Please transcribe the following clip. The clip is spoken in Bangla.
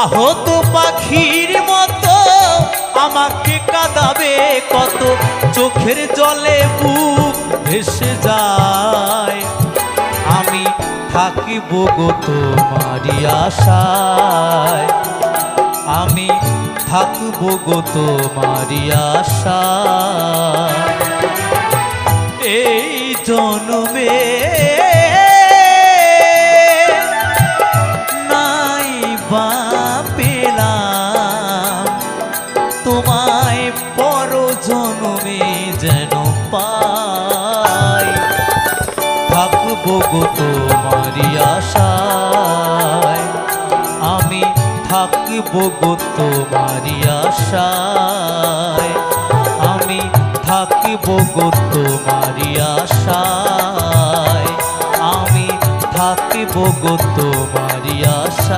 আহত পাখির মতো আমাকে কাঁদাবে কত, চোখের জলে বুক ভেসে যায়। আমি থাকিব গো তোমারি আশায়, আমি থাকব গো তোমারি আশায়। এই জন্মে নাই বা পেলাম তোমায়, পর জন্মে যেন পাই। থাকব গো তোমারি আশায়, আমি থাকিব গো তোমারি আশায়, আমি থাকিব গো তোমারি আশায়, আমি থাকিব গো তোমারি আশায়।